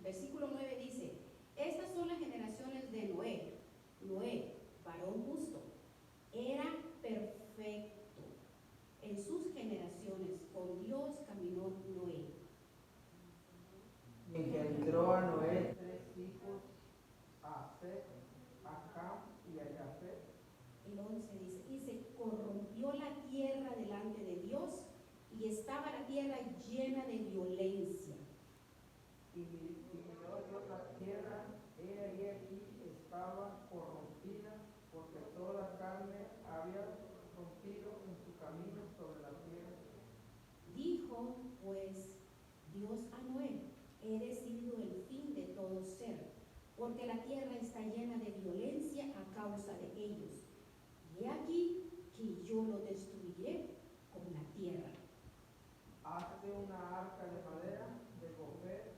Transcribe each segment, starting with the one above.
Versículo 9 dice: estas son las generaciones de Noé. Noé, varón justo, era perfecto en sus generaciones. Con Dios caminó Noé. Y engendró a Noé 3 hijos, a Set, a Cam y a Jafet. El 11 dice: y se corrompió la tierra delante de Dios, y estaba la tierra llena de violencia. Y miró Dios la tierra, y aquí estaba corrompida, porque toda carne había rompido en su camino sobre la tierra. Dijo pues Dios a Noé: he decidido el fin de todo ser, porque la tierra está llena de violencia a causa de ellos. Y he aquí que yo lo destruiré con la tierra. Hazte una arca de madera de gofer,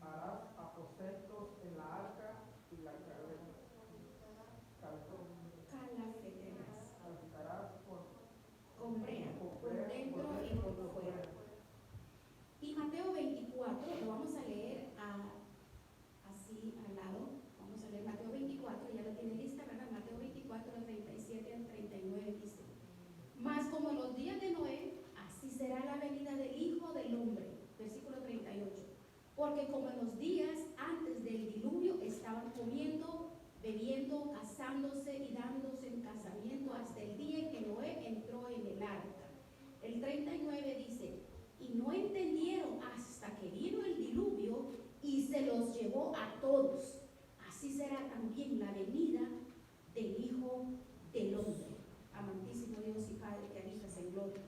harás aposentos en la arca y la calzarás con brea, por dentro y por fuera. Y Mateo 24, lo vamos a leer así al lado. Vamos a leer Mateo 24, ya lo tiene lista, ¿verdad? Mateo 24, 37 al 39 dice: mas como en los días de Noé, así será la venida del Hijo del Hombre. Versículo 38. Porque como en los días antes del diluvio estaban comiendo, bebiendo, casándose y dándose en casamiento hasta el día en que Noé entró en el arca. El 39 dice: y no entendieron hasta que vino el diluvio y se los llevó a todos. Así será también la venida del Hijo del Hombre. Amantísimo Dios y Padre que habitas en gloria,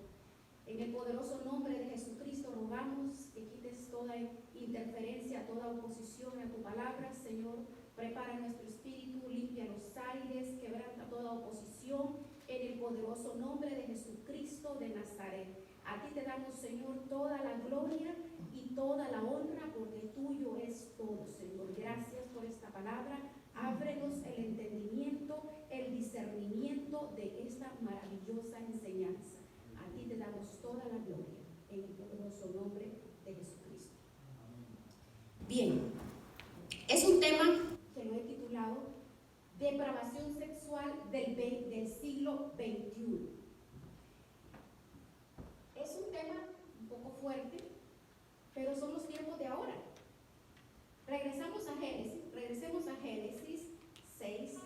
en el poderoso nombre de Jesucristo rogamos que quites toda interferencia, toda oposición a tu palabra, Señor. Prepara nuestro espíritu, limpia los aires, quebranta toda oposición en el poderoso nombre de Jesucristo de Nazaret. A ti te damos, Señor, toda la gloria y toda la honra, porque tuyo es todo, Señor. Gracias por esta palabra. Ábrenos el entendimiento, el discernimiento de esta maravillosa enseñanza. A ti te damos toda la gloria en el poderoso nombre de Jesucristo. Bien, es un tema que lo he titulado Depravación sexual del siglo XXI. Es un tema un poco fuerte, pero son los tiempos de ahora. Regresemos a Génesis 6,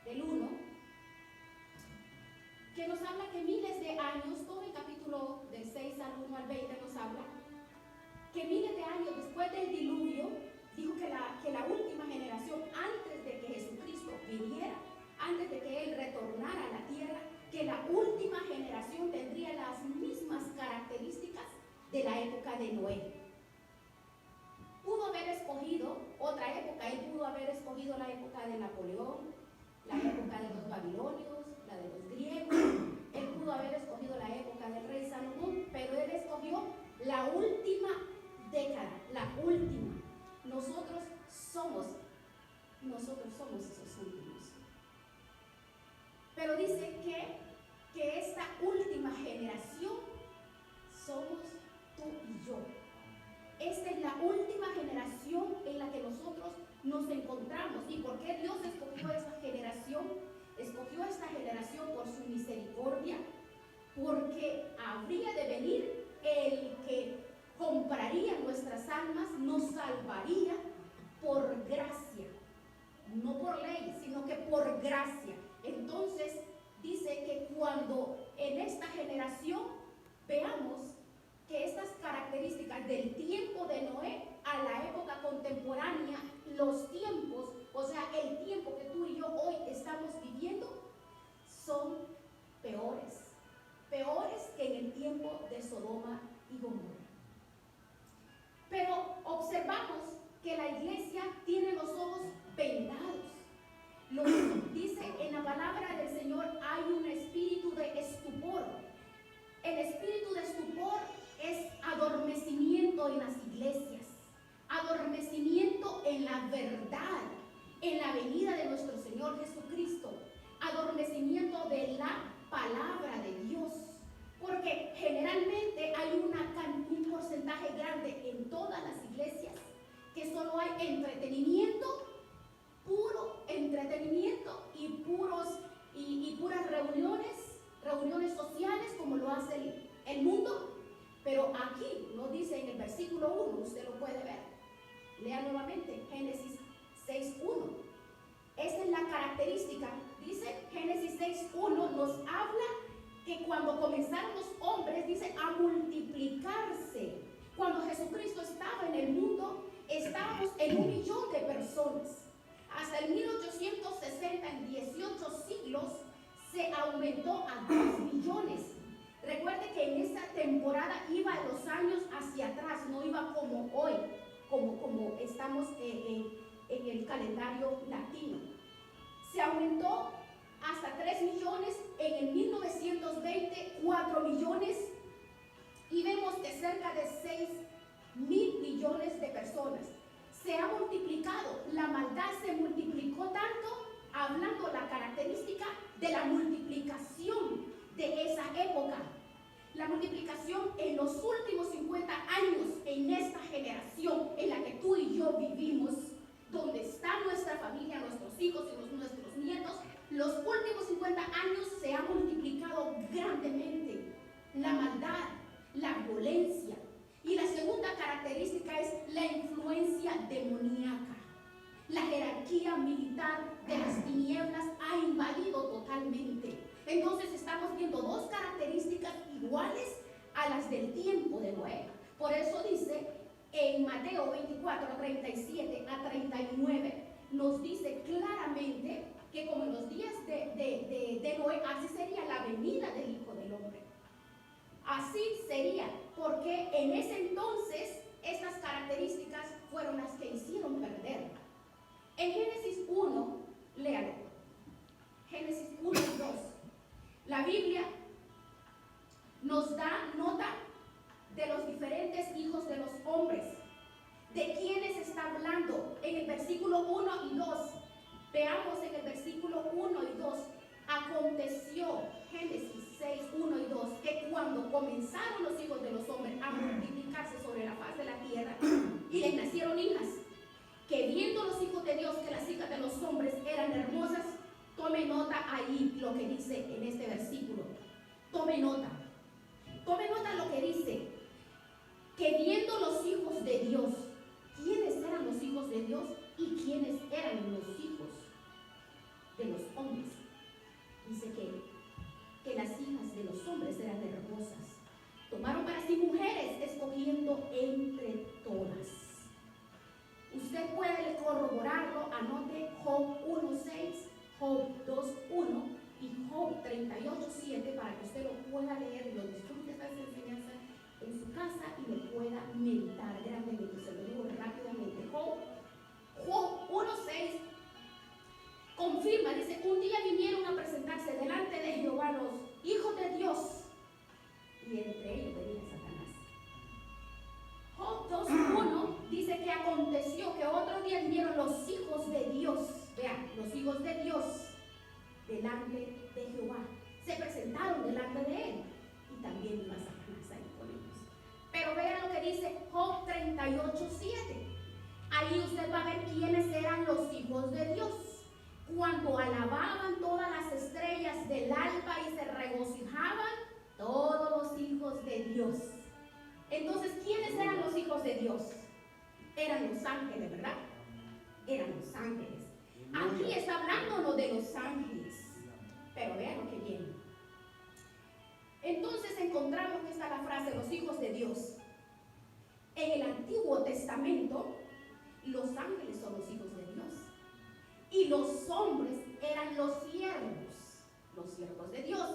del 1, que nos habla que miles de años, todo el capítulo del 6 al 1 al 20 nos habla que miles de años después del diluvio, dijo que la última generación, antes de que Jesucristo viniera, antes de que Él retornara a la tierra, que la última generación tendría las mismas características de la época de Noé. Pudo haber escogido otra época, Él pudo haber escogido la época de Napoleón, la época de los babilonios, la de los griegos. Él pudo haber escogido la época del rey Salomón, pero Él escogió la última década, la última. Nosotros somos esos últimos. Pero dice que esta última generación somos tú y yo. Esta es la última generación en la que nosotros nos encontramos. ¿Y por qué Dios escogió esta generación? Escogió esta generación por su misericordia, porque habría de venir el que compraría nuestras almas, nos salvaría por gracia, no por ley, sino que por gracia. Entonces dice que cuando en esta generación veamos que estas características del tiempo de Noé a la época contemporánea, los tiempos, o sea, el tiempo que tú y yo hoy estamos viviendo, son peores que en el tiempo de Sodoma y Gomorra. Pero observamos que la iglesia tiene los ojos vendados. Dice en la palabra del Señor, hay un espíritu de estupor. El espíritu de estupor es adormecimiento en las iglesias, adormecimiento en la verdad, en la venida de nuestro Señor Jesucristo, adormecimiento de la palabra de Dios, porque generalmente hay un porcentaje grande en todas las iglesias que solo hay entretenimiento, puro entretenimiento y puras reuniones sociales como lo hace el mundo. Pero aquí nos dice en el versículo 1, usted lo puede ver. Lea nuevamente Génesis 6:1. Esta es la característica. Dice Génesis 6:1, nos habla que cuando comenzaron los hombres, dice, a multiplicarse. Cuando Jesucristo estaba en el mundo, estábamos en 1 millón de personas. Hasta el 1860, en 18 siglos, se aumentó a 2 millones. Recuerde que en esa temporada iba a los años hacia atrás, no iba como hoy, como estamos en el calendario latino. Se aumentó hasta 3 millones, en el 1920 4 millones, y vemos que cerca de 6.000 millones de personas. Se ha multiplicado, la maldad se multiplicó tanto, hablando la característica de la multiplicación de esa época. La multiplicación en los últimos 50 años, en esta generación en la que tú y yo vivimos, donde está nuestra familia, nuestros hijos y nuestros nietos, los últimos 50 años se ha multiplicado grandemente la maldad, la violencia. Y la segunda característica es la influencia demoníaca. La jerarquía militar de las tinieblas ha invadido totalmente. Entonces estamos viendo dos características iguales a las del tiempo de Noé. Por eso dice en Mateo 24, 37 a 39, nos dice claramente que como en los días de Noé, así sería la venida del Hijo del Hombre. Así sería, porque en ese entonces estas características fueron las que hicieron perder. En Génesis 1, léalo. Génesis 1 y 2. La Biblia nos da nota de los diferentes hijos de los hombres. ¿De quiénes está hablando? En el versículo 1 y 2. Veamos en el versículo 1 y 2. Aconteció, Génesis 6, 1 y 2, que cuando comenzaron los hijos de los hombres a multiplicarse sobre la faz de la tierra y les nacieron hijas, que viendo los hijos de Dios que las hijas de los hombres eran hermosas, tome nota ahí lo que dice en este versículo. Tome nota lo que dice, que viendo los hijos de Dios, ¿quiénes eran los hijos de Dios y quiénes eran los hijos de los hombres? Dice que las hijas de los hombres eran hermosas. Tomaron para sí mujeres, escogiendo entre todas. Usted puede corroborarlo, anote Job 1:6, Job 2:1 y Job 38:7 para que usted lo pueda leer y lo disfrute esta enseñanza en su casa y lo pueda meditar grandemente. Se lo digo rápidamente. Job 1:6 confirma, dice, un día vinieron a presentarse delante de Jehová los hijos de Dios y entre ellos venía Satanás. Job 2:1 dice que aconteció que otro día vinieron los hijos de Dios, vean, los hijos de Dios delante de Jehová, se presentaron delante de él y también iba Satanás ahí con ellos. Pero vean lo que dice Job 38:7. Ahí usted va a ver quiénes eran los hijos de Dios. Cuando alababan todas las estrellas del alba y se regocijaban todos los hijos de Dios. Entonces, ¿quiénes eran los hijos de Dios? Eran los ángeles, ¿verdad? Eran los ángeles. Aquí está hablándonos de los ángeles. Pero vean lo que viene. Entonces encontramos que está la frase, los hijos de Dios. En el Antiguo Testamento, los ángeles son los hijos de Dios. Y los hombres eran los siervos de Dios.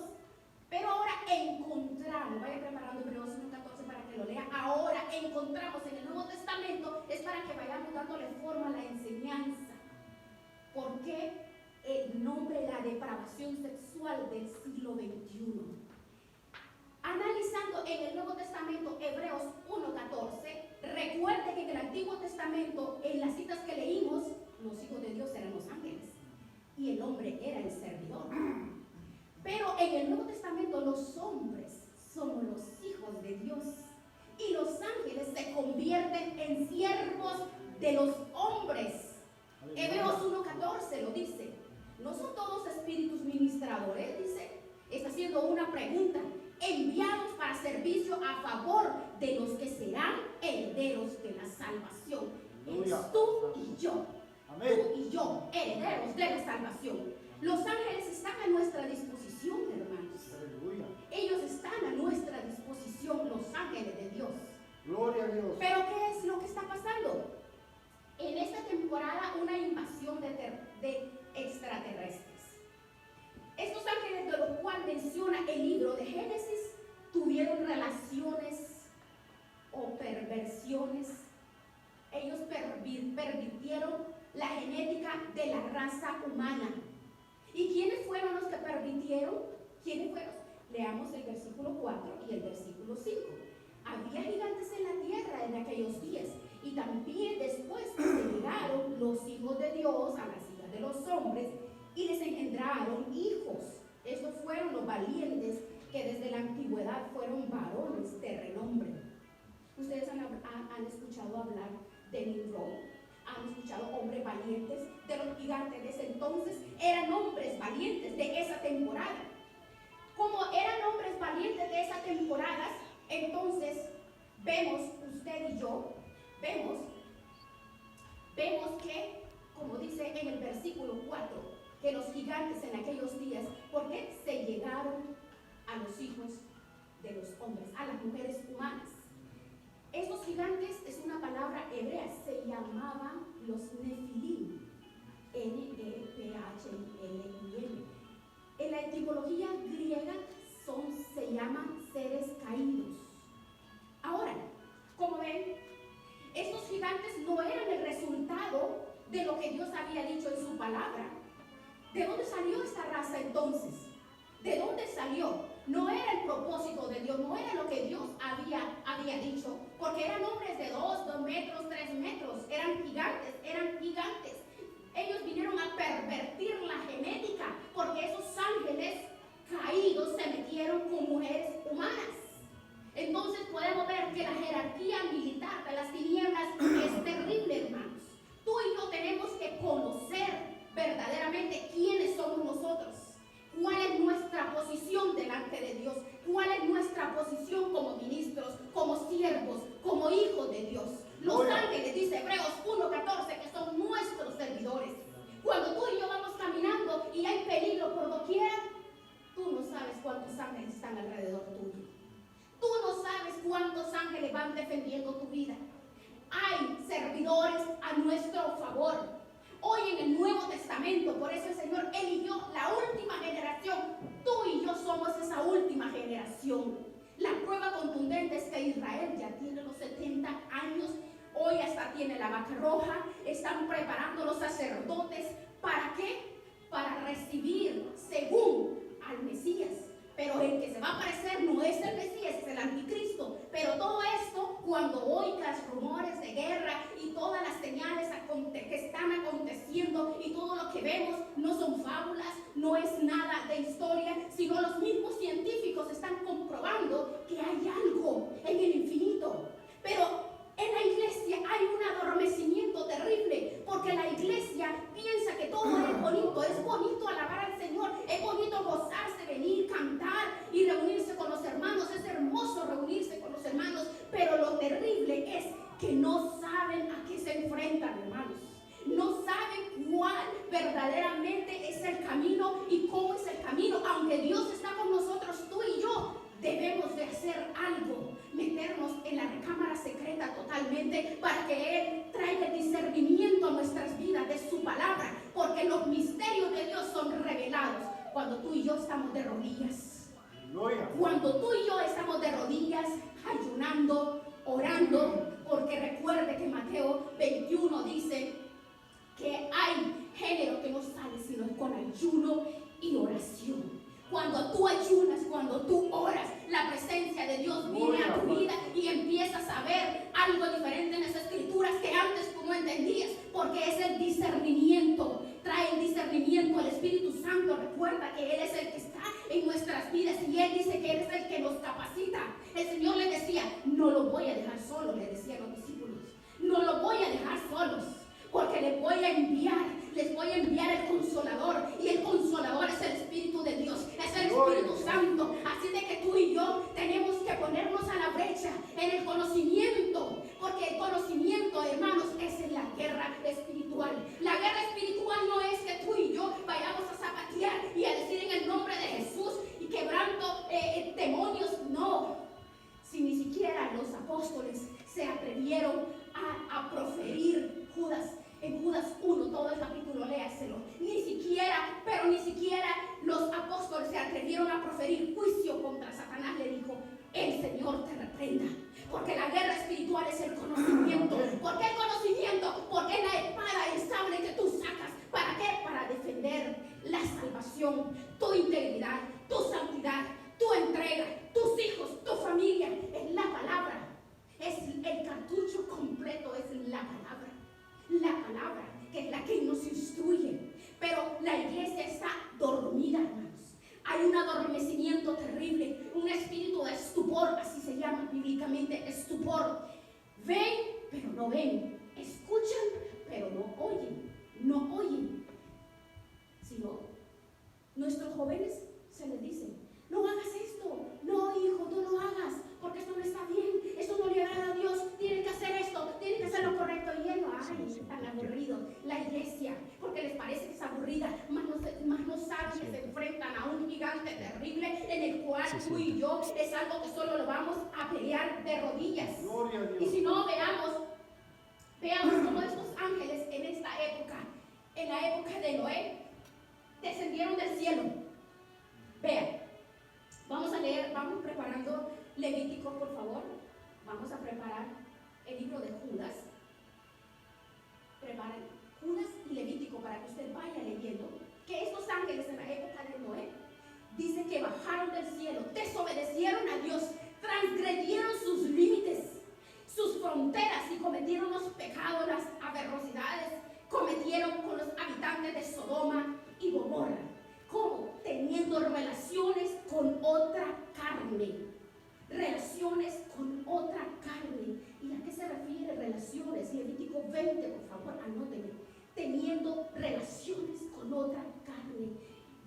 Pero ahora encontramos, vaya preparando Hebreos 1:14 para que lo lea. Ahora encontramos en el Nuevo Testamento, es para que vayamos dándole forma a la enseñanza. ¿Por qué el nombre la depravación sexual del siglo XXI? Analizando en el Nuevo Testamento, Hebreos 1:14, recuerde que en el Antiguo Testamento, en las citas que leímos, los hijos de Dios eran los ángeles y el hombre era el servidor. Pero en el Nuevo Testamento los hombres somos los hijos de Dios y los ángeles se convierten en siervos siervos de los hombres. Hebreos 1:14 lo dice. ¿No son todos espíritus ministradores? Dice. Está haciendo una pregunta. Enviados para servicio a favor de los que serán herederos de la salvación. Es tú y yo. Amén. Tú y yo, herederos de la salvación. Los ángeles están a nuestra disposición, hermanos. Aleluya. Ellos están a nuestra disposición, los ángeles de Dios. Gloria a Dios. Pero ¿qué es lo que está pasando? En esta temporada una invasión de extraterrestres. Estos ángeles de los cuales menciona el libro de Génesis tuvieron relaciones o perversiones. Ellos pervirtieron la genética de la raza humana. ¿Y quiénes fueron los que permitieron? ¿Quiénes fueron? Leamos el versículo 4 y el versículo 5. Había gigantes en la tierra en aquellos días, y también después se llegaron los hijos de Dios a las hijas de los hombres y les engendraron hijos. Estos fueron los valientes que desde la antigüedad fueron varones de renombre. Ustedes han escuchado hablar de Nimrod, han escuchado hombres valientes, de los gigantes de ese entonces. Eran hombres valientes de esa temporada. Como eran hombres valientes de esa temporada, entonces vemos, usted y yo, vemos que, como dice en el versículo 4, que los gigantes en aquellos días, porque se llegaron a los hijos de los hombres, a las mujeres humanas. Estos gigantes es una palabra hebrea, se llamaban los Nefilim, N-E-P-H-I-L-I-M. En la etimología griega se llaman seres caídos. Ahora, como ven, estos gigantes no eran el resultado de lo que Dios había dicho en su palabra. ¿De dónde salió esta raza entonces? ¿De dónde salió? No era el propósito de Dios, no era lo que Dios había dicho, porque eran hombres de 2 metros, 3 metros, eran gigantes. Ellos vinieron a pervertir la genética, porque esos ángeles caídos se metieron con mujeres humanas. Entonces podemos ver que la jerarquía militar de las tinieblas es terrible, hermanos. Tú y yo tenemos que conocer verdaderamente quiénes somos nosotros, cuál es nuestra posición delante de Dios, cuál es nuestra posición como ministros, como siervos, como hijos de Dios. Los ángeles, dice Hebreos 1:14, que son nuestros servidores. Cuando tú y yo vamos caminando y hay peligro por doquiera, tú no sabes cuántos ángeles están alrededor tuyo. Tú no sabes cuántos ángeles van defendiendo tu vida. Hay servidores a nuestro favor. Hoy en el Nuevo Testamento, por eso el Señor eligió la última generación. Tú y yo somos esa última generación. La prueba contundente es que Israel ya tiene los 70 años. Hoy hasta tiene la vaca roja. Están preparando los sacerdotes. ¿Para qué? Para recibir según al Mesías. Pero el que se va a aparecer no es el Mesías, es el anticristo. Pero todo esto, cuando oigas rumores de guerra y todas las señales que están aconteciendo y todo lo que vemos, no son fábulas, no es nada de historia, sino los mismos científicos están comprobando que hay algo en el infinito. Pero en la iglesia hay un adormecimiento terrible, porque la iglesia piensa que todo es bonito alabar al Señor, es bonito gozarse, venir, cantar y reunirse con los hermanos, es hermoso reunirse con los hermanos, pero lo terrible es que no saben a qué se enfrentan, hermanos. No saben cuál verdaderamente es el camino y cómo es el camino. Aunque Dios está con nosotros, tú y yo debemos de hacer algo, meternos en la recámara secreta totalmente para que Él traiga el discernimiento a nuestras vidas de su palabra, porque los misterios de Dios son revelados cuando tú y yo estamos de rodillas. Cuando tú y yo estamos de rodillas, ayunando, orando, porque recuerde que Mateo 21 dice que hay género que no sale sino con ayuno y oración. Cuando tú ayunas, cuando tú oras, la presencia de Dios viene a tu vida y empiezas a ver algo diferente en las escrituras que antes tú no entendías, porque es el discernimiento. Trae el discernimiento al Espíritu Santo. Recuerda que Él es el que está en nuestras vidas y Él dice que Él es el que nos capacita. El Señor le decía, no lo voy a dejar solo, le decía a los discípulos. No lo voy Señor te reprenda. Porque la guerra espiritual es el conocimiento. ¿Por qué el conocimiento? Porque es la espada y el sable que tú sacas. ¿Para qué? Para defender la salvación, tu integridad, tu santidad, tu entrega, tus hijos, tu familia. Es la palabra. Es el cartucho completo, es la palabra. La palabra, que es la que nos instruye. Pero la iglesia está dormida, hermanos. Hay un adormecimiento terrible, un espíritu de estupor, así se llama bíblicamente, estupor. Ven, pero no ven. Escuchan, pero no oyen. No oyen. Sino, nuestros jóvenes se les dice, no hagas esto. No, hijo, no lo hagas, porque esto no está bien. Esto no le agrada a Dios. Tienes que hacer esto, tienes que hacer lo correcto. Y él, ay, tan aburrido. La iglesia, porque les parece que es aburrida, más no saben que se enfrentan a un gigante terrible en el cual tú y yo es algo que solo lo vamos a pelear de rodillas. Y si no, veamos cómo estos ángeles en esta época, en la época de Noé, descendieron del cielo. Vean, vamos a leer, vamos preparando Levítico, por favor. Vamos a preparar el libro de Judas. Preparen Judas y Levítico para que usted vaya leyendo que estos ángeles en la época de Noé dice que bajaron del cielo, desobedecieron a Dios, transgredieron sus límites, sus fronteras y cometieron los pecados, las aberrosidades, cometieron con los habitantes de Sodoma y Gomorra. ¿Cómo? Teniendo relaciones con otra carne. Relaciones con otra carne. ¿Y a qué se refiere relaciones? Levítico 20, por favor, anótenme. Teniendo relaciones con otra carne.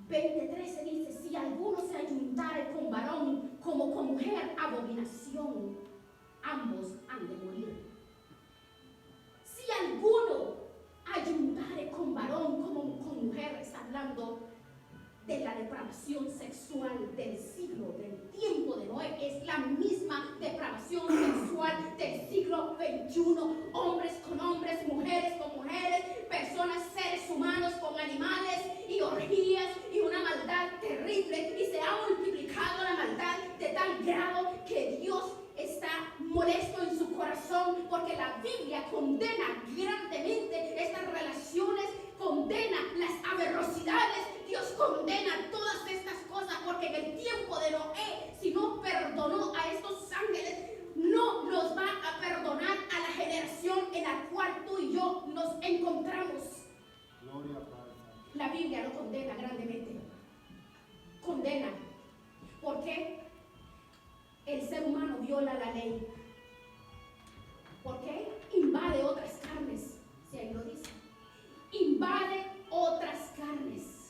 20:13 dice, si alguno se ayuntare con varón como con mujer, abominación, ambos han de morir. Si alguno ayuntare con varón como con mujer, está hablando de la depravación sexual del siglo, del tiempo de Noé. Es la misma depravación sexual del siglo XXI. Hombres con hombres, mujeres con mujeres, personas, seres humanos con animales y orgías y una maldad terrible. Y se ha multiplicado la maldad de tal grado que Dios está molesto en su corazón, porque la Biblia condena grandemente estas relaciones, condena las aberrosidades. Dios condena todas estas cosas, porque en el tiempo de Noé, si no perdonó a estos ángeles, no nos va a perdonar a la generación en la cual tú y yo nos encontramos. Gloria al Padre. La Biblia lo condena grandemente. Condena. ¿Por qué? El ser humano viola la ley. ¿Por qué? Invade otras carnes. Si ahí lo dice. Invade otras carnes.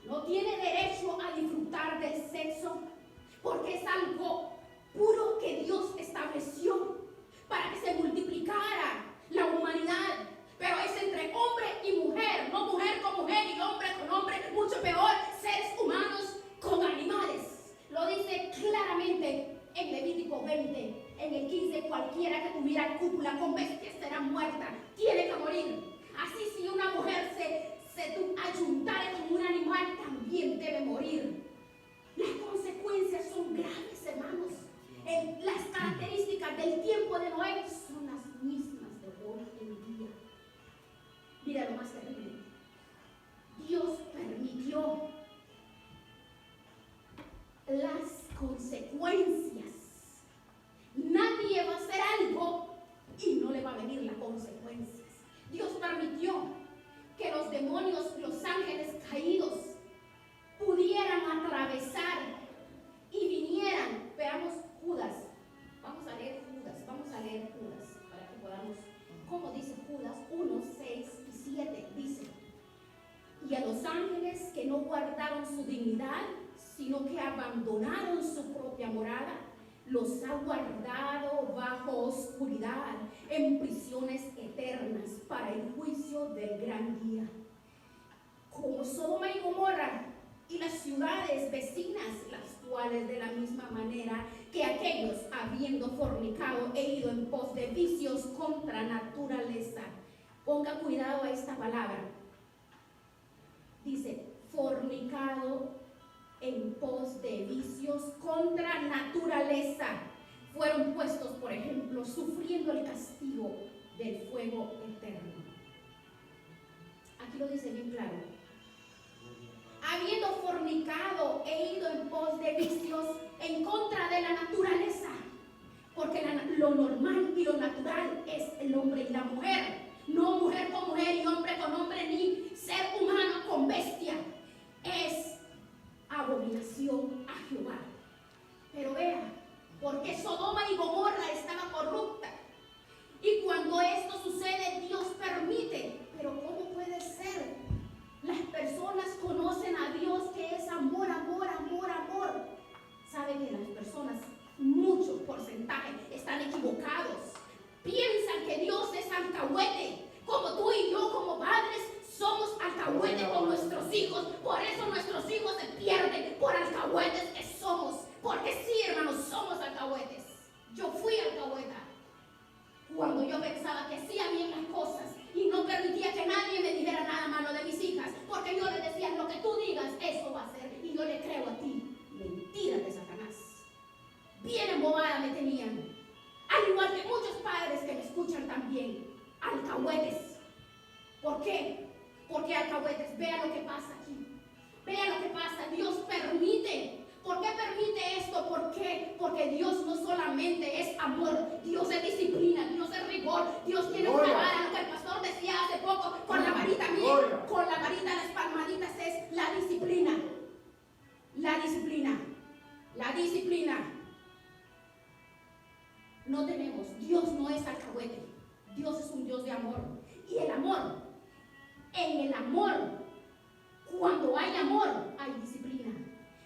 No tiene derecho a disfrutar del sexo, porque es algo puro que Dios estableció para que se multiplicara la humanidad. Pero es entre hombre y mujer, no mujer con mujer y hombre con hombre, mucho peor, seres humanos con animales. Lo dice claramente en Levítico 20, en el 15, cualquiera que tuviera cúpula con bestias será muerta, tiene que morir. Así, si una mujer se ayuntare con un animal, también debe morir. Las consecuencias son graves, hermanos. Las características del tiempo de Noé son las mismas de hoy en día. Mira lo más terrible. Dios permitió las consecuencias. Nadie va a hacer algo y no le va a venir las consecuencias. Dios permitió que los demonios, los ángeles caídos, pudieran atravesar y vinieran. Veamos Judas. Vamos a leer Judas para que podamos, como dice Judas 1, 6 y 7, dice: y a los ángeles que no guardaron su dignidad, sino que abandonaron su propia morada, los ha guardado bajo oscuridad en prisiones eternas para el juicio del gran día. Como Sodoma y Gomorra y las ciudades vecinas, las cuales de la misma manera que aquellos, habiendo fornicado e ido en pos de vicios contra naturaleza. Ponga cuidado a esta palabra. Dice, fornicado en pos de vicios contra naturaleza, fueron puestos, por ejemplo, sufriendo el castigo del fuego eterno. Aquí lo dice bien claro. Habiendo fornicado e ido en pos de vicios en contra de la naturaleza, porque lo normal y lo natural es el hombre y la mujer, no mujer con mujer y hombre con hombre, ni ser humano con bestia. Es abominación a Jehová. Pero vea, porque Sodoma y Gomorra estaba corrupta, y cuando esto sucede, Dios permite. Pero ¿cómo puede ser? Las personas conocen a Dios, que es amor, amor, amor, amor. Saben que las personas, mucho porcentaje, están equivocados. Piensan que Dios es alcahuete, como tú y yo como padres somos alcahuetes con nuestros hijos. Por eso nuestros hijos se pierden, por alcahuetes que somos. Porque sí, hermanos, somos alcahuetes. Yo fui alcahueta cuando yo pensaba que hacía bien las cosas y no permitía que nadie me dijera nada malo de mis hijas, porque yo le decía: lo que tú digas, eso va a ser, y yo le creo a ti. Mentira de Satanás. Bien embobada me tenían, al igual que muchos padres que me escuchan también. Alcahuetes. ¿Por qué? Porque alcahuetes. Vean lo que pasa aquí. Vean lo que pasa. Dios permite. ¿Por qué permite esto? ¿Por qué? Porque Dios no solamente es amor, Dios es disciplina, Dios es rigor, Dios tiene una vara, lo que el pastor decía hace poco, con la varita mía, con la varita, las palmaditas, es la disciplina. La disciplina. La disciplina. No tenemos, Dios no es alcahuete, Dios es un Dios de amor. Y el amor, en el amor, cuando hay amor, hay disciplina.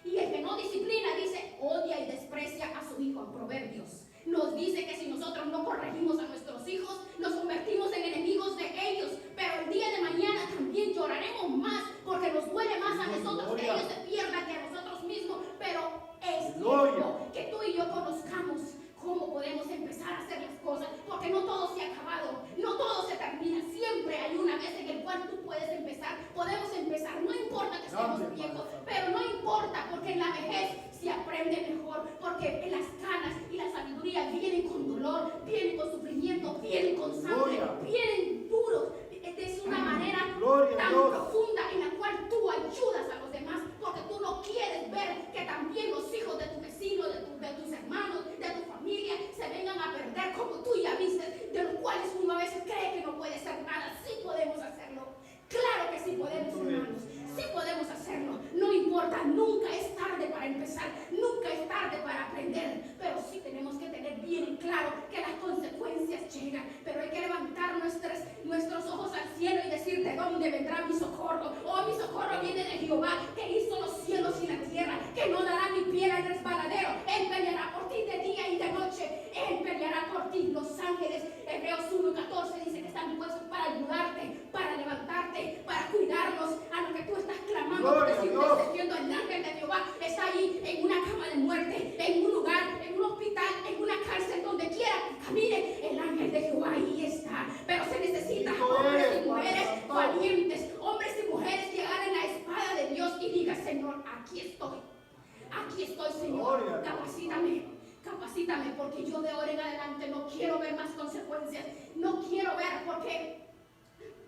Y el que no disciplina, dice, odia y desprecia a su hijo. En Proverbios nos dice que si nosotros no corregimos a nuestros hijos, nos convertimos en enemigos de ellos. Pero el día de mañana también lloraremos más, porque nos duele más a nosotros que ellos se pierdan que a nosotros mismos. Pero es tiempo que tú y yo conozcamos cómo podemos empezar a hacer las cosas, porque no todo se ha acabado, no todo se termina. Siempre hay una vez en el cual tú puedes empezar, podemos empezar, no importa que estemos viejos, pero no importa, porque en la vejez se aprende mejor, porque en las canas y la sabiduría vienen con dolor, vienen con sufrimiento, vienen con sangre, vienen duros. Es una manera tan profunda en la cual tú ayudas a los demás, porque tú no quieres ver que también los hijos de tu vecino, de tus hermanos, de tu familia, se vengan a perder, como tú ya viste, de los cuales uno a veces cree que no puede hacer nada. Sí podemos hacerlo, claro que sí podemos, hermanos, sí podemos hacerlo. No importa, nunca es tarde para empezar, nunca es tarde para aprender, pero sí tenemos que tener bien en claro que las consecuencias llegan. Pero hay que levantar nuestros ojos al cielo y decir: ¿de dónde vendrá mi socorro? Oh, mi socorro viene de Jehová, que hizo los cielos y la tierra, que no dará mi pie al resbaladero. Él peleará por ti de día y de noche, Él peleará por ti. Los ángeles, Hebreos 1:14 dice que están puestos para ayudarte, para levantarte, para cuidarnos a lo que tú estás clamando. Porque si tú estás viendo, el ángel de Jehová está ahí en una cama de muerte, en un lugar, en un hospital, en una cárcel, donde quiera que camine, el ángel de Jehová ahí está. Pero se necesita hombres y mujeres valientes, hombres y mujeres que agarren la espada de Dios y digan: Señor, aquí estoy, Señor, capacítame, porque yo de ahora en adelante no quiero ver más consecuencias, no quiero ver, porque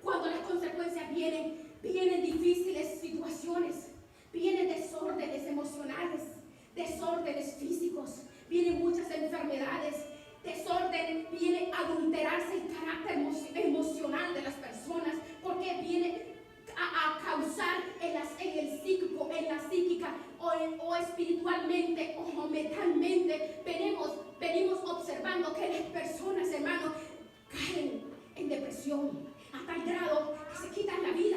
cuando las consecuencias vienen difíciles situaciones, vienen desórdenes emocionales, desórdenes físicos, vienen muchas enfermedades, desorden, viene a adulterarse el carácter emocional de las personas, porque viene a causar en el psíquico, en la psíquica, o espiritualmente, o mentalmente. Venimos observando que las personas, hermanos, caen en depresión a tal grado que se quitan la vida.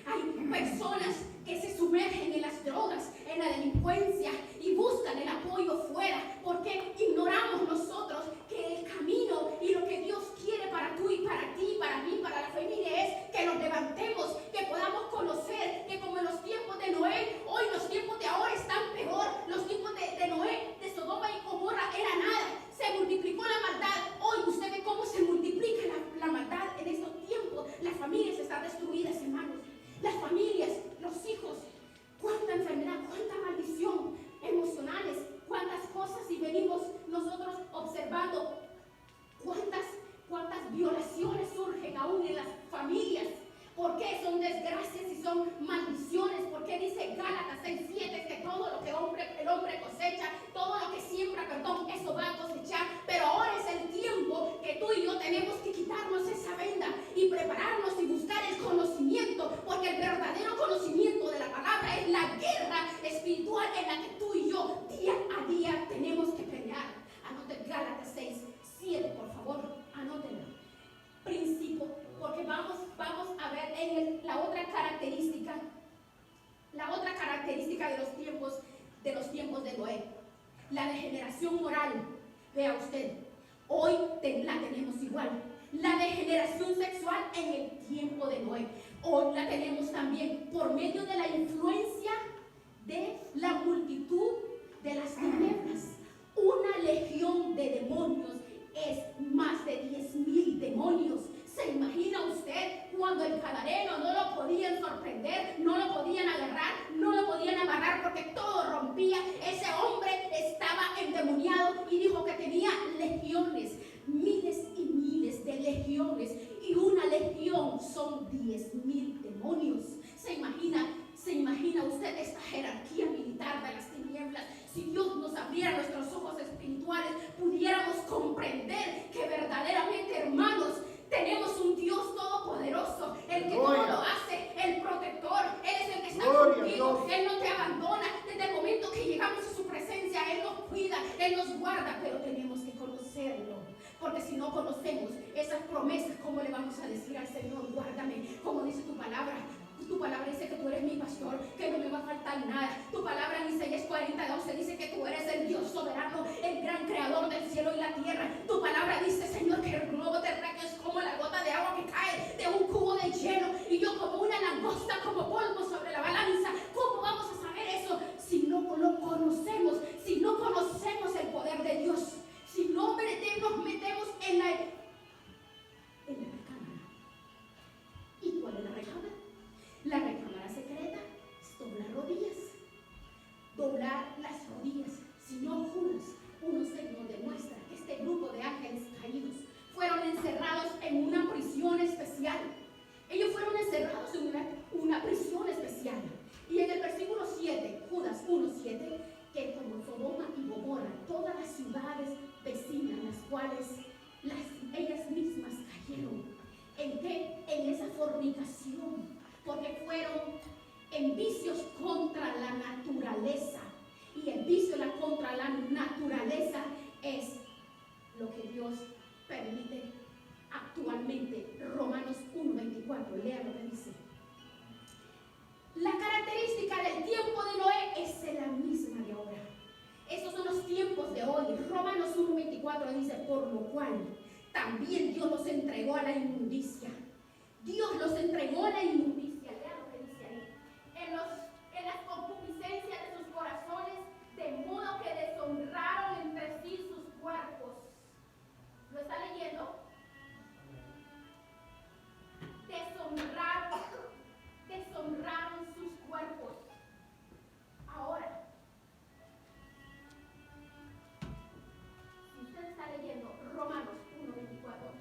Hay personas que se sumergen en las drogas, en la delincuencia, y buscan el apoyo fuera, porque ignoramos nosotros que el camino y lo que Dios quiere para tú y para ti, para mí, para la familia, es que nos levantemos, que podamos conocer que, como en los tiempos de Noé, hoy los tiempos de ahora están peor. Los tiempos de Noé, de Sodoma y Gomorra, era nada, se multiplicó la maldad. Hoy usted ve cómo se multiplica la maldad en estos tiempos. aún en las familias. ¿Por qué son desgracias y son maldiciones? ¿Por qué dice Gálatas 6:7 que todo lo que el hombre cosecha, todo lo que siembra, eso va a cosechar? Pero ahora es el tiempo que tú y yo tenemos que quitarnos esa venda y prepararnos y buscar el conocimiento, porque el verdadero conocimiento de la palabra es la guerra espiritual en la que tú y yo día a día tenemos que pelear. Anoten Gálatas 6:7, por favor, anótenlo. Principio, porque vamos a ver la otra característica de los tiempos de Noé, la degeneración moral. Vea usted, hoy la tenemos igual. La degeneración sexual en el tiempo de Noé, hoy la tenemos también por medio de la influencia de la multitud de las tinieblas. Una legión de demonios es más de 10,000 demonios. ¿Se imagina usted cuando el gadareno no lo podían sorprender, no lo podían agarrar, no lo podían amarrar porque todo rompía? Ese hombre estaba endemoniado y dijo que tenía legiones, miles y miles de legiones, y una legión son 10,000 demonios. ¿Se imagina usted esta jerarquía militar de las tinieblas? Si Dios nos abriera nuestros ojos espirituales, pudiéramos comprender que verdaderamente, hermanos, tenemos un Dios todopoderoso, el que todo lo hace, el protector. Él es el que está contigo, Él no te abandona. Desde el momento que llegamos a su presencia, Él nos cuida, Él nos guarda, pero tenemos que conocerlo, porque si no conocemos esas promesas, ¿cómo le vamos a decir al Señor, guárdame? Como dice tu palabra. Tu palabra dice que tú eres mi pastor, que no me va a faltar nada. Tu palabra en Isaías 40:12 dice que tú eres el Dios soberano, el gran creador del cielo y la tierra. Tu palabra dice, Señor, que el globo terráqueo es como la gota de agua que cae de un cubo de hielo, y yo como una langosta, como polvo sobre la balanza. ¿Cómo vamos a saber eso si no lo conocemos? Si no conocemos el poder de Dios, si no nos metemos en la recámara. ¿Y cuál es la recámara? La recámara secreta es doblar las rodillas. Si no juras, uno se nos demuestra que este grupo de ángeles caídos fueron encerrados en una prisión especial. Ellos fueron encerrados en una prisión especial. Y en el versículo 7, Judas 1:7, que como Sodoma y Gomorra, todas las ciudades vecinas, las cuales ellas mismas cayeron. ¿En qué? En esa fornicación, porque fueron en vicios contra la naturaleza. Y el vicio contra la naturaleza es lo que Dios permite actualmente. Romanos 1:24, lea lo que dice. La característica del tiempo de Noé es la misma de ahora. Esos son los tiempos de hoy. Romanos 1:24 dice, por lo cual también Dios los entregó a la inmundicia. Dios los entregó a la inmundicia. Lea lo que dice ahí. En las concupiscencias de sus corazones, de modo que deshonraron entre sí sus cuerpos. ¿Lo está leyendo? Deshonraron sus cuerpos. Ahora, si usted está leyendo Romanos 1:24,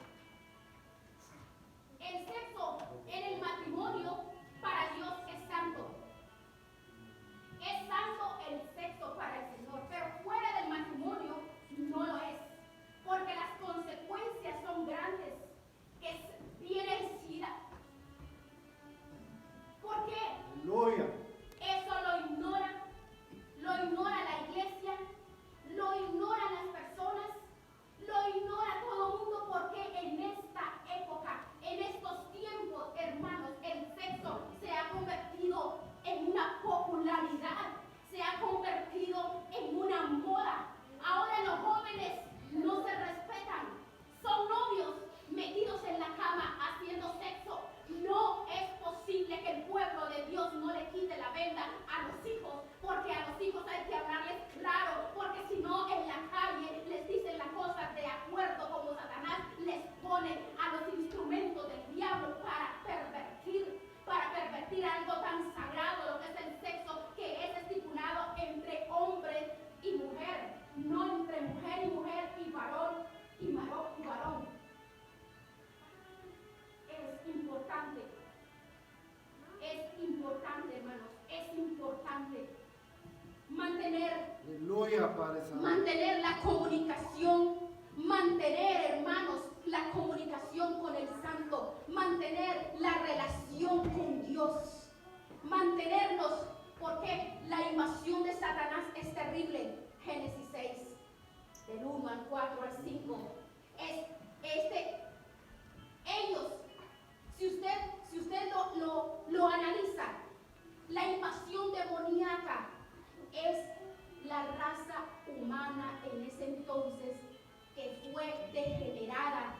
Aleluya, Padre Santo. mantener la comunicación, mantener, hermanos, la comunicación con el Santo, mantener la relación con Dios, mantenernos, porque la invasión de Satanás es terrible. Génesis 6, del 1 al 4 al 5, ellos, si usted lo analiza, la invasión demoníaca es la raza humana en ese entonces que fue degenerada.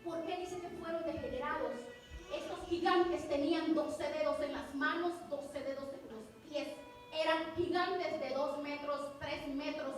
¿Por qué dice que fueron degenerados? Estos gigantes tenían 12 dedos en las manos, 12 dedos en los pies. Eran gigantes de 2 metros, 3 metros.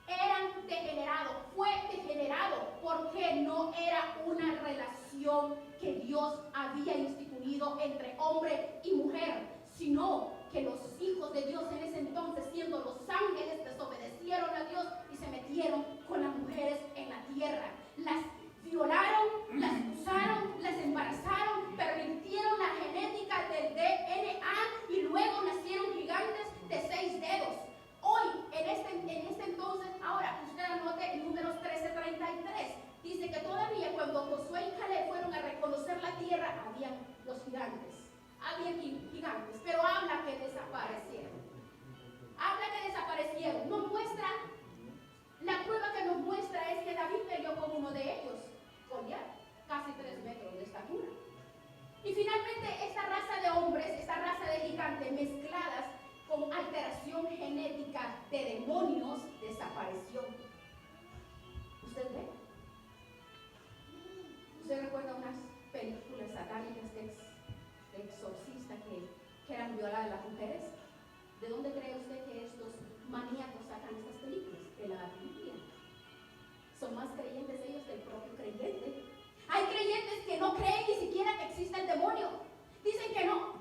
Eran degenerados. Fue degenerado porque no era una relación que Dios había instituido entre hombre y mujer, sino que los hijos de Dios en ese entonces, siendo los ángeles, desobedecieron a Dios y se metieron con las mujeres en la tierra. Las violaron, las usaron, las embarazaron, permitieron la genética del DNA y luego nacieron gigantes de 6 dedos. Hoy, en este entonces, ahora usted anote en Números 13:33, dice que todavía cuando Josué y Caleb fueron a reconocer la tierra, habían los gigantes. Había gigantes, pero habla que desaparecieron. Habla que desaparecieron. No muestra, la prueba que nos muestra es que David peleó con uno de ellos, Goliat, casi 3 metros de estatura. Y finalmente esta raza de hombres, esta raza de gigantes mezcladas con alteración genética de demonios, desapareció. ¿Usted ve? ¿Usted recuerda unas películas satánicas de exorcista que eran violadas las mujeres? ¿De dónde cree usted que estos maníacos sacan estas películas? De la Biblia. Son más creyentes ellos que el propio creyente. Hay creyentes que no creen ni siquiera que existe el demonio. Dicen que no.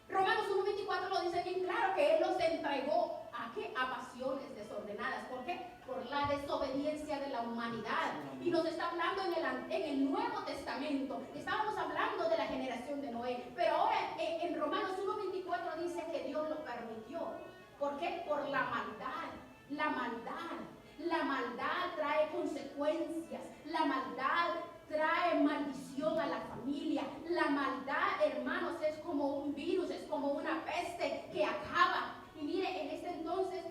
Romanos 1:24 lo dice bien claro, que Él los entregó ¿a qué? A pasiones desordenadas. ¿Por qué? Por la desobediencia de la humanidad. Y nos está hablando en el Nuevo Testamento. Estábamos hablando de la generación de Noé, pero ahora en Romanos 1:24 dice que Dios lo permitió. ¿Por qué? Por la maldad. La maldad. La maldad trae consecuencias. La maldad trae maldición a la familia. La maldad, hermanos, es como un virus, es como una peste que acaba. Y mire, en este entonces,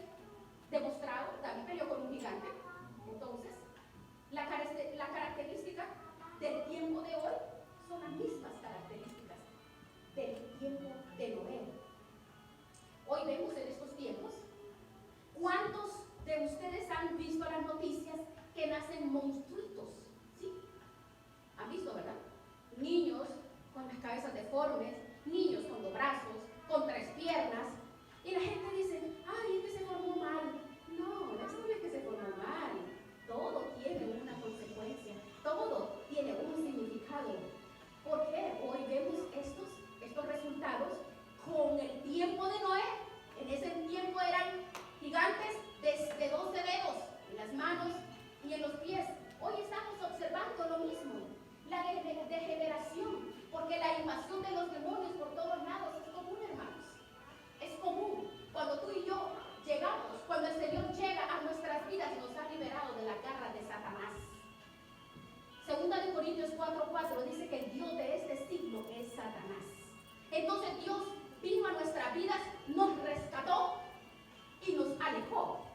demostrado, David peleó con un gigante. Entonces, la característica del tiempo de hoy son las mismas características del tiempo de Noé. Hoy vemos en estos tiempos, ¿cuántos de ustedes han visto las noticias que nacen monstruitos? ¿Sí? ¿Han visto, verdad? Niños con las cabezas deformes, niños con 2 brazos, con 3 piernas. Y la gente dice, ay, es que se formó mal. No, eso no es que se formó mal. Todo tiene una consecuencia. Todo tiene un significado. ¿Por qué? Hoy vemos estos resultados con el tiempo de Noé. En ese tiempo eran gigantes de 12 dedos en las manos y en los pies. Hoy estamos observando lo mismo, la degeneración, porque la invasión de los demonios por todos lados es común, hermanos. Es común. Cuando tú y yo llegamos, cuando el Señor llega a nuestras vidas, nos ha liberado de la garra de Satanás. Segunda de Corintios 4:4 dice que el Dios de este siglo es Satanás. Entonces Dios vino a nuestras vidas, nos rescató y nos alejó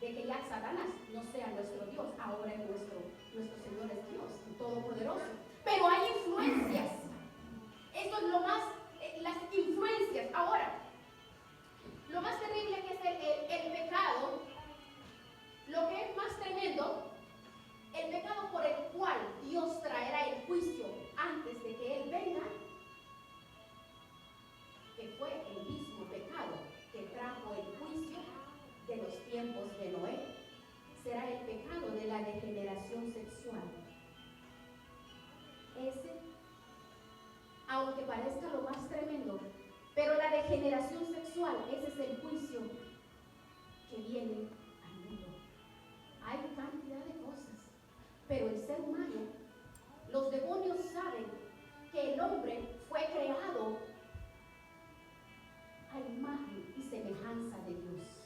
de que ya Satanás no sea nuestro Dios. Ahora es nuestro Señor es Dios Todopoderoso. Pero hay influencias. Esto es lo más, las influencias. Ahora, lo más terrible que es el pecado, lo que es más tremendo, el pecado por el cual Dios traerá el juicio antes de que Él venga, que fue el mismo pecado que trajo el juicio de los tiempos de Noé, será el pecado de la degeneración sexual. Ese, aunque parezca lo más tremendo, pero la degeneración sexual, ese es el juicio que viene al mundo. Hay cantidad de cosas, pero el ser humano, los demonios saben que el hombre fue creado a imagen y semejanza de Dios.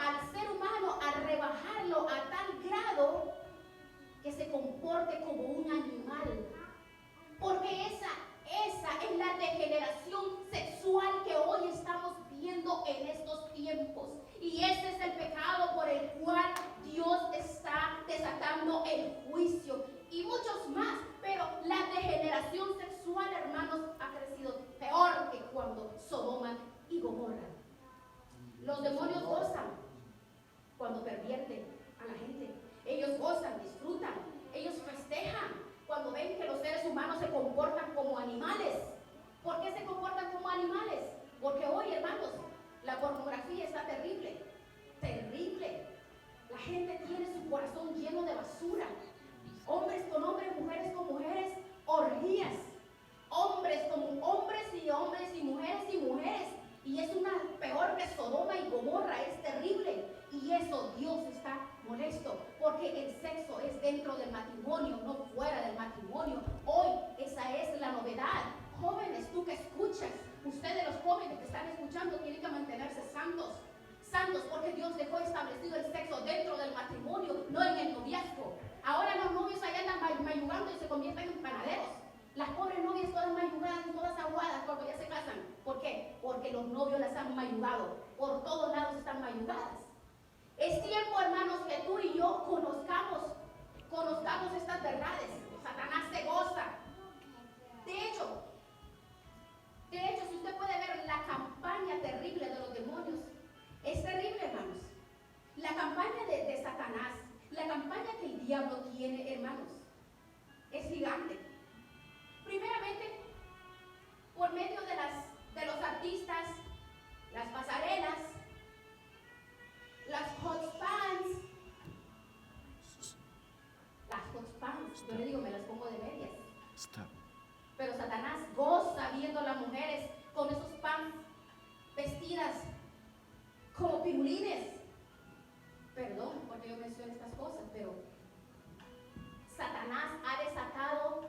al ser humano a rebajarlo a tal grado que se comporte como un animal. Porque esa es la degeneración sexual que hoy estamos viendo en estos tiempos. Y ese es el pecado por el cual Dios está desatando el juicio. Y muchos más. Pero la degeneración sexual, hermanos, ha crecido peor que cuando Sodoma y Gomorra. Los demonios gozan cuando pervierten a la gente. Ellos gozan, disfrutan, ellos festejan cuando ven que los seres humanos se comportan como animales. ¿Por qué se comportan como animales? Porque hoy, hermanos, la pornografía está terrible, terrible. La gente tiene su corazón lleno de basura. Hombres con hombres, mujeres con mujeres, orgías. Hombres con hombres y mujeres y mujeres. Y es una peor que Sodoma y Gomorra, es terrible. Y eso Dios está molesto, porque el sexo es dentro del matrimonio, no fuera del matrimonio. Hoy esa es la novedad. Jóvenes, tú que escuchas, ustedes los jóvenes que están escuchando tienen que mantenerse santos. Santos, porque Dios dejó establecido el sexo dentro del matrimonio, no en el noviazgo. Ahora los novios allá andan mayugando y se convierten en panaderos. Las pobres novias todas mayugadas, todas aguadas cuando ya se casan. ¿Por qué? Porque los novios las han mayugado. Por todos lados están mayugadas. Es tiempo, hermanos, que tú y yo conozcamos estas verdades. Satanás se goza. De hecho, si usted puede ver la campaña terrible de los demonios, es terrible, hermanos. La campaña de Satanás, la campaña que el diablo tiene, hermanos, es gigante. Primeramente, por medio de los artistas, las pasarelas, las hot pants, yo le digo, me las pongo de medias. Pero Satanás goza viendo a las mujeres con esos pants vestidas como pirulines. Perdón porque yo menciono estas cosas, pero Satanás ha desatado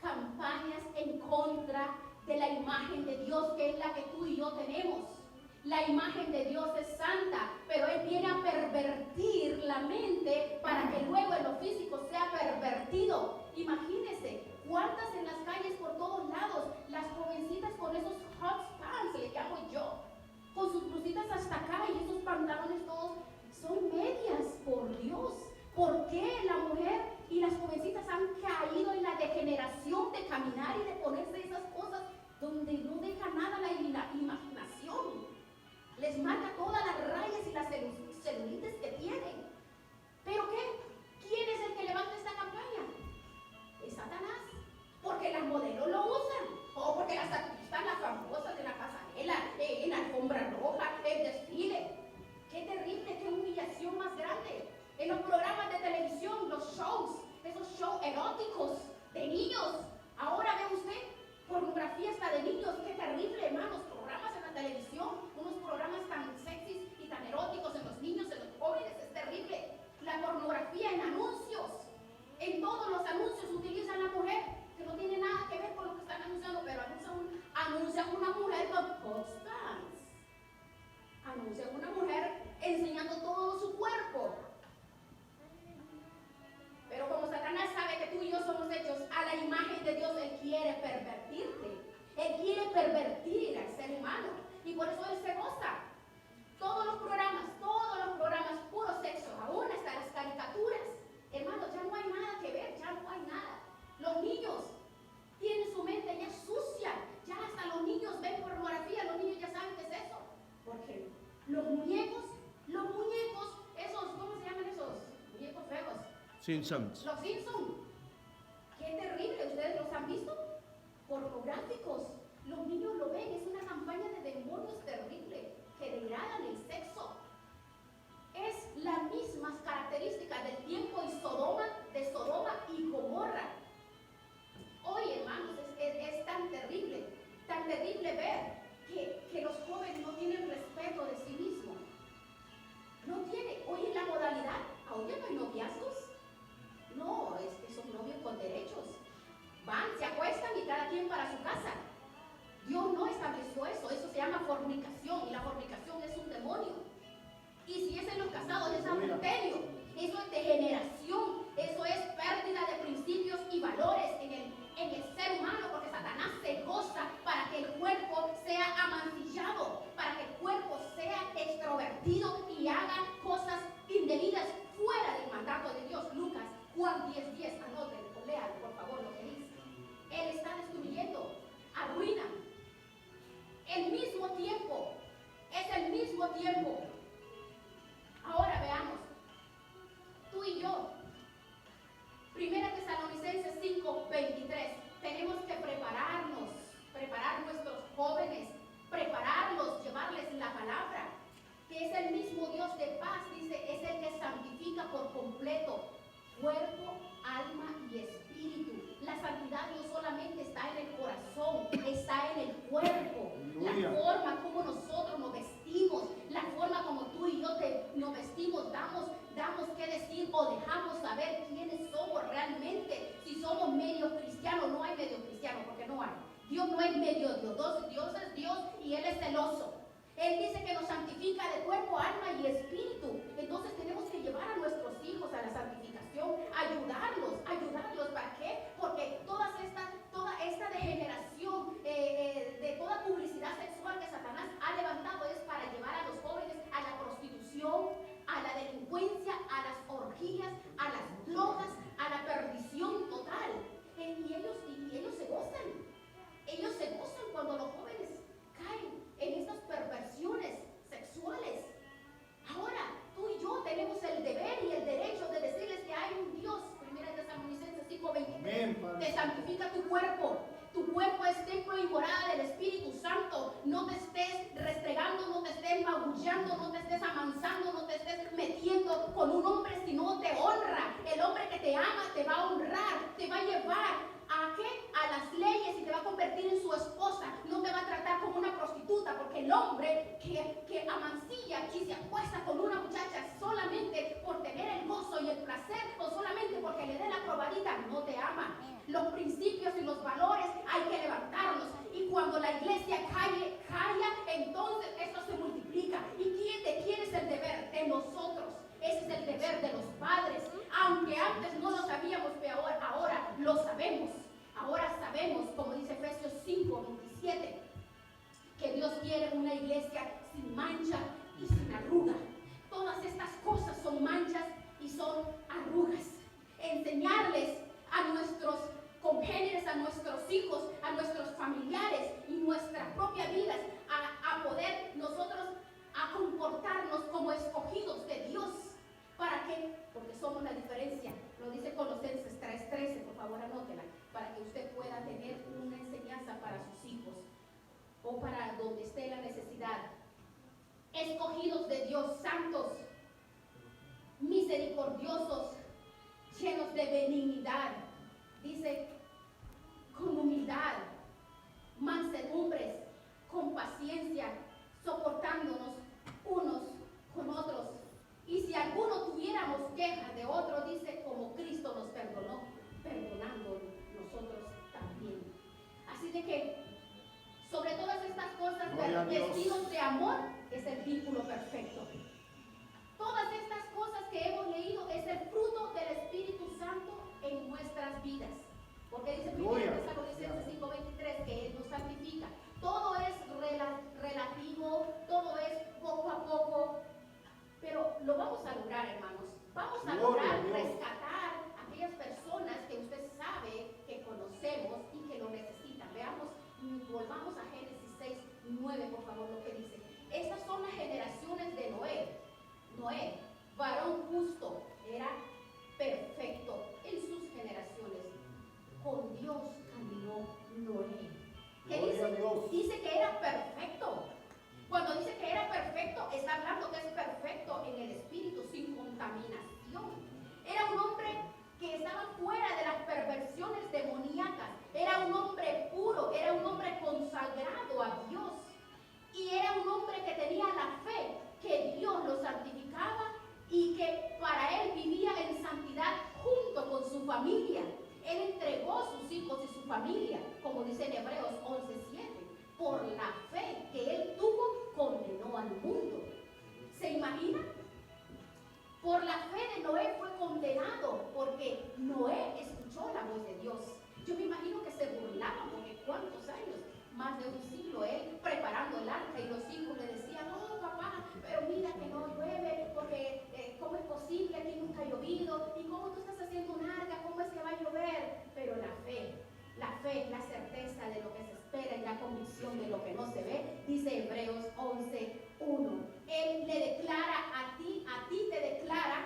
campañas en contra de la imagen de Dios, que es la que tú y yo tenemos. La imagen de Dios es santa, pero Él viene a pervertir la mente para que luego en lo físico sea pervertido. Imagínense, cuántas en las calles por todos lados, las jovencitas con esos hot pants, le llamo yo, con sus blusitas hasta acá y esos pantalones todos, son medias, por Dios. ¿Por qué la mujer y las jovencitas han caído en la degeneración de caminar y de ponerse esas cosas donde no deja nada la imaginación? Les marca todas las rayas y las celulitis que tienen. ¿Pero qué? ¿Quién es el que levanta esta campaña? Es Satanás. Porque las modelos lo usan. O porque las artistas, las famosas de la pasarela, en la alfombra roja, el desfile. ¡Qué terrible! ¡Qué humillación más grande! En los programas de televisión, los shows, esos shows eróticos de niños. Ahora ve usted, pornografía hasta de niños. ¡Qué terrible, hermanos! Programas en la televisión, unos programas tan sexys y tan eróticos en los niños, en los jóvenes, es terrible. La pornografía en anuncios. En todos los anuncios utilizan a la mujer, que no tiene nada que ver con lo que están anunciando, pero anuncian una mujer con hot pants. Anuncian una mujer enseñando todo su cuerpo. Pero como Satanás sabe que tú y yo somos hechos a la imagen de Dios, Él quiere pervertirte. Él quiere pervertir al ser humano. Y por eso Él se goza. Todos los programas, puro sexo, aún hasta las caricaturas. Hermanos, ya no hay nada que ver, ya no hay nada. Los niños tienen su mente ya sucia. Ya hasta los niños ven pornografía, los niños ya saben qué es eso. Porque los muñecos, esos, ¿cómo se llaman esos muñecos feos? Simpsons. Los Simpsons. Qué terrible, ¿ustedes los han visto? Pornográficos. Los niños lo ven, es una campaña de demonios terrible que degradan el sexo. Es las mismas características del tiempo de Sodoma y Gomorra. Hoy, hermanos, es tan terrible ver que los jóvenes no tienen respeto de sí mismos. No tiene, hoy en la modalidad, aún ya no hay noviazgos. No, es que pasado, eso es adulterio, eso es degeneración, eso es pérdida de principios y valores en el ser humano, porque Satanás se goza para que el cuerpo sea amancillado, para que el cuerpo sea extrovertido y haga cosas indebidas fuera del mandato de Dios. Lucas, Juan 10:10, anótenlo, léalo por favor lo que dice. Él está destruyendo, arruina. El mismo tiempo, es el mismo tiempo. Ahora veamos, tú y yo, 1 Tesalonicenses 5:23, tenemos que preparar nuestros jóvenes, prepararlos, llevarles la palabra, que es el mismo Dios de paz, dice, es el que santifica por completo cuerpo, alma y espíritu. La santidad no solamente está en el corazón, está en el cuerpo. La forma como nosotros nos vestimos, la forma como tú y yo nos vestimos, damos que decir o dejamos saber quiénes somos realmente. Si somos medio cristianos, no hay medio cristiano, porque no hay. Dios no es medio Dios, Dios es Dios y Él es celoso. Él dice que nos santifica de cuerpo, alma y espíritu. Entonces tenemos que llevar a nuestros hijos a la santificación, ayudarlos. ¿Para qué? Porque toda esta degeneración de toda publicidad sexual que Satanás ha levantado es para llevar a los jóvenes a la prostitución, a la delincuencia, a las orgías, a las drogas, a la perdición total. Y ellos se gozan. Ellos se gozan cuando los jóvenes caen en estas perversiones sexuales. Ahora, tú y yo tenemos el deber y el derecho de decirles que hay un Dios. 1 Tesalonicenses 5:23. Te santifica tu cuerpo. Tu cuerpo es templo y morada del Espíritu Santo. No te estés restregando, no te estés magullando, no te estés amansando, no te estés metiendo con un hombre si no te honra. El hombre que te ama te va a honrar, te va a llevar ¿a qué? A las leyes y te va a convertir en su esposa. No te va a tratar como una prostituta, porque el hombre que amancilla y se acuesta con una muchacha solamente por tener el gozo y el placer o solamente porque le dé la probadita, no te ama. Los principios y los valores hay que levantarlos. Y cuando la iglesia calla, entonces eso se multiplica. ¿Y de quién es el deber? De nosotros. Ese es el deber de los padres. Aunque antes no lo sabíamos, pero ahora lo sabemos. Ahora sabemos, como dice Efesios 5:27, que Dios quiere una iglesia sin mancha y sin arruga. Todas estas cosas son manchas y son arrugas. Enseñarles a nuestros congéneres, a nuestros hijos, a nuestros familiares y nuestras propias vidas a poder nosotros a comportarnos como escogidos de Dios. ¿Para qué? Porque somos la diferencia. Lo dice Colosenses 3:13, por favor anótela, para que usted pueda tener una enseñanza para sus hijos o para donde esté la necesidad. Escogidos de Dios, santos, misericordiosos, llenos de benignidad, dice, con humildad, mansedumbres, con paciencia, soportándonos unos con otros. Y si alguno tuviéramos quejas de otro, dice, como Cristo nos perdonó, perdonando nosotros también. Así de que, sobre todas estas cosas, vestidos de amor, es el vínculo perfecto. Todas estas cosas que hemos leído es el fruto del Espíritu Santo en nuestras vidas. Porque dice 1 Tesalonicenses 5:23 que Él nos santifica. Todo es relativo, todo es poco a poco. Pero lo vamos a lograr, hermanos. Vamos a lograr rescatar a aquellas personas que usted sabe que conocemos y que lo necesitan. Veamos, volvamos a Génesis 6:9, por favor, lo que dice. Estas son las generaciones de Noé. Noé, varón justo, era perfecto en sus generaciones. Con Dios caminó Noé. ¿Qué dice? Dice que era perfecto. Cuando dice que era perfecto, está hablando que es perfecto en el espíritu, sin contaminación. Era un hombre que estaba fuera de las perversiones demoníacas. Era un hombre puro, era un hombre consagrado a Dios. Y era un hombre que tenía la fe, que Dios lo santificaba y que para él vivía en santidad junto con su familia. Él entregó sus hijos y su familia, como dice en Hebreos 11:7. Por la fe que él tuvo, condenó al mundo. ¿Se imagina? porque Noé escuchó la voz de Dios. Yo me imagino que se burlaban, porque ¿cuántos años? Más de un siglo él preparando el arca, y los hijos le decían: no papá, pero mira que no llueve, porque ¿cómo es posible? Aquí nunca ha llovido, y cómo tú estás haciendo un arca, ¿cómo es que va a llover? Pero la fe, la certeza de lo que se espera y la convicción de lo que no se ve, dice Hebreos 11:1. Él le declara a ti te declara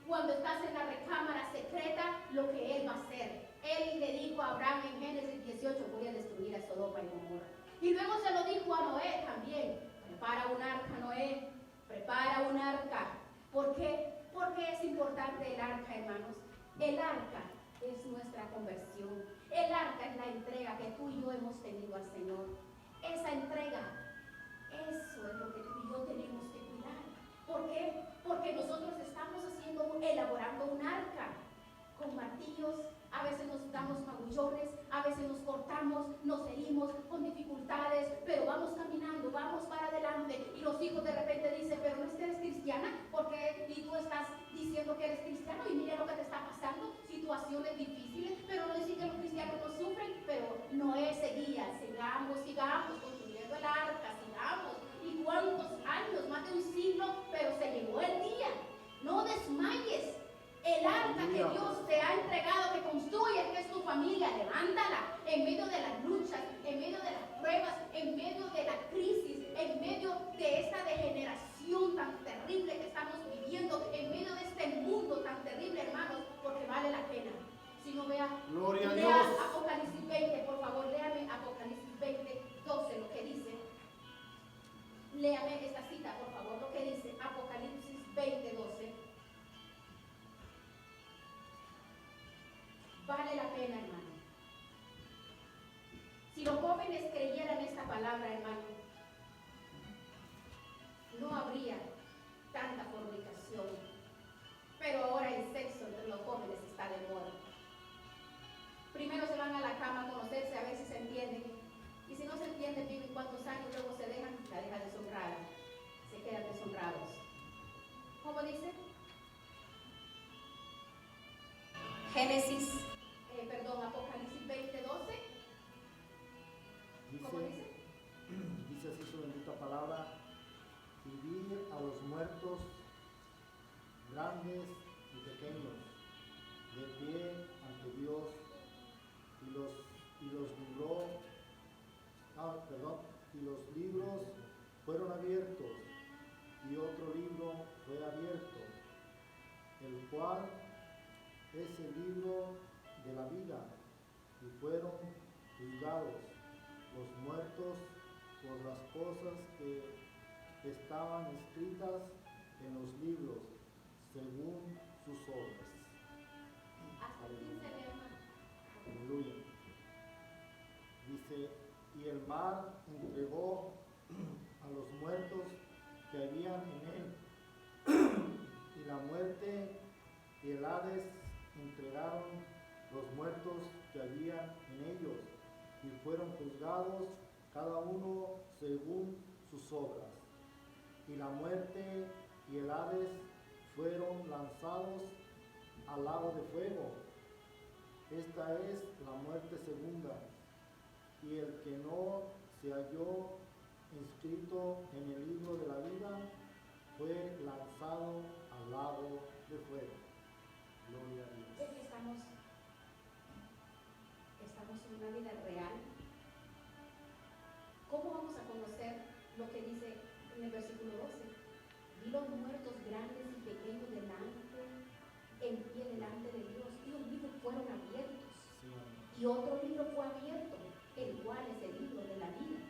cuando estás en la recámara secreta lo que él va a hacer. Él le dijo a Abraham en Génesis 18: voy a destruir a Sodoma y Gomorra. Y luego se lo dijo a Noé también: prepara un arca, Noé, prepara un arca. ¿Por qué? Porque es importante el arca, hermanos. El arca es nuestra conversión. El arca es la entrega que tú y yo hemos tenido al Señor. Esa entrega, eso es lo que tú y yo tenemos que cuidar. ¿Por qué? Porque nosotros estamos elaborando un arca con martillos. A veces nos damos magullones, a veces nos cortamos, nos herimos con dificultades, pero vamos caminando, vamos para adelante. Y los hijos de repente dicen: pero no es que eres cristiana, porque y tú estás diciendo que eres cristiano y mira lo que te está pasando, situaciones difíciles, pero no dicen que los cristianos no sufren. Pero Noé seguía: sigamos construyendo el arca, sigamos. ¿Y cuántos años? Más de un siglo, pero se llegó el día. No desmayes. El arca que Dios te ha entregado, que construyes, que es tu familia, levántala en medio de las luchas, en medio de las pruebas, en medio de la crisis, en medio de esta degeneración tan terrible que estamos viviendo, en medio de este mundo tan terrible, hermanos, porque vale la pena. Si no, lea Apocalipsis 20, por favor, léame Apocalipsis 20, 12, lo que dice. Léame esta cita, por favor, lo que dice Apocalipsis 20, 12. Vale la pena, hermano. Si los jóvenes creyeran esta palabra, hermano, no habría tanta fornicación. Pero ahora el sexo entre los jóvenes está de moda. Primero se van a la cama a conocerse, a ver si se entienden. Y si no se entienden, viven cuántos años, luego se dejan, la dejan deshonrada. Se quedan deshonrados. ¿Cómo dice? Apocalipsis 20, 12. ¿Cómo dice? Dice así su bendita palabra: y vi a los muertos, grandes y pequeños, de pie ante Dios, y los libros fueron abiertos, y otro libro fue abierto, el cual es el libro de la vida, y fueron juzgados los muertos por las cosas que estaban escritas en los libros, según sus obras. Hasta 15, hermano. Aleluya. Dice: y el mar entregó a los muertos que habían en él, y la muerte y el Hades entregaron los muertos que habían en ellos, y fueron juzgados cada uno según sus obras. Y la muerte y el Hades fueron lanzados al lago de fuego. Esta es la muerte segunda. Y el que no se halló inscrito en el libro de la vida fue lanzado al lago de fuego. Gloria a Dios. Es que estamos en una vida real. ¿Cómo vamos a conocer lo que dice en el versículo 12? Vi los muertos grandes y pequeños en pie delante de Dios, y los libros fueron abiertos. Sí. Y otro libro fue abierto, el cual es el libro de la vida.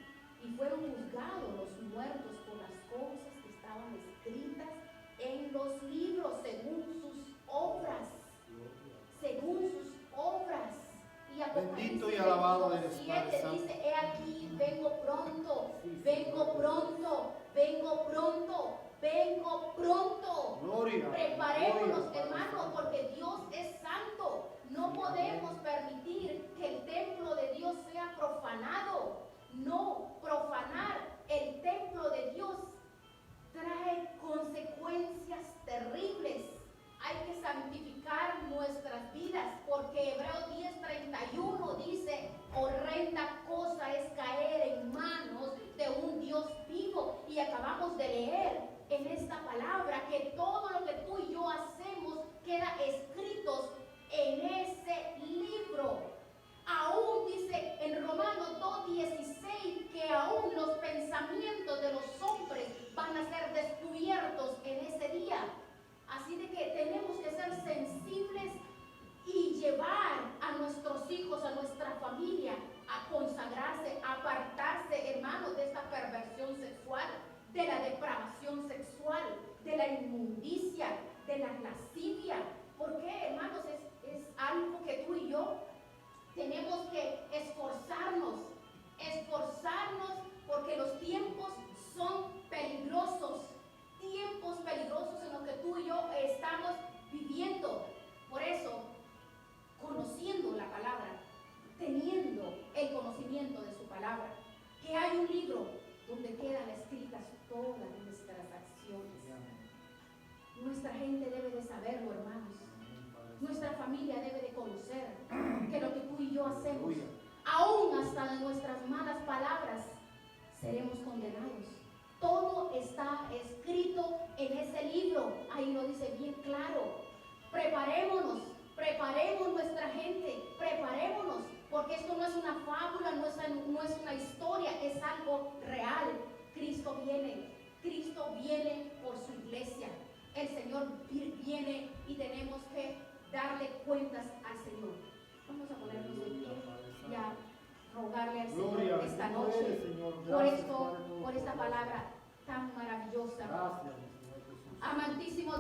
Y fueron juzgados los muertos por las cosas que estaban escritas en los libros, según sus obras. Según sus obras. Y bendito y alabado eres, Padre Santo. Dice: he aquí, vengo pronto, vengo pronto, vengo pronto, vengo pronto. Gloria. Preparémonos, hermanos, porque Dios es santo. No podemos permitir que el templo de Dios sea profanado. No, profanar el templo de Dios trae consecuencias terribles. Hay que santificar nuestras lascivia. ¿Por qué, hermanos? Es algo que tú y yo tenemos que esforzarnos porque los tiempos son peligrosos en los que tú y yo estamos viviendo. Por eso, conociendo la palabra, teniendo el conocimiento de su palabra, que hay un libro donde quedan escritas todas nuestras acciones. Nuestra gente debe de saberlo, hermanos. Nuestra familia debe de conocer que lo que tú y yo hacemos, aún hasta de nuestras malas palabras, seremos condenados. Todo está escrito en ese libro. Ahí lo dice bien claro. Preparemos nuestra gente, preparémonos, porque esto no es una fábula, no es una historia, es algo real. Cristo viene por su iglesia. El Señor viene y tenemos que darle cuentas al Señor. Vamos a ponernos de pie y a rogarle al Señor esta noche por esta palabra tan maravillosa. Gracias, Señor Jesús. Amantísimo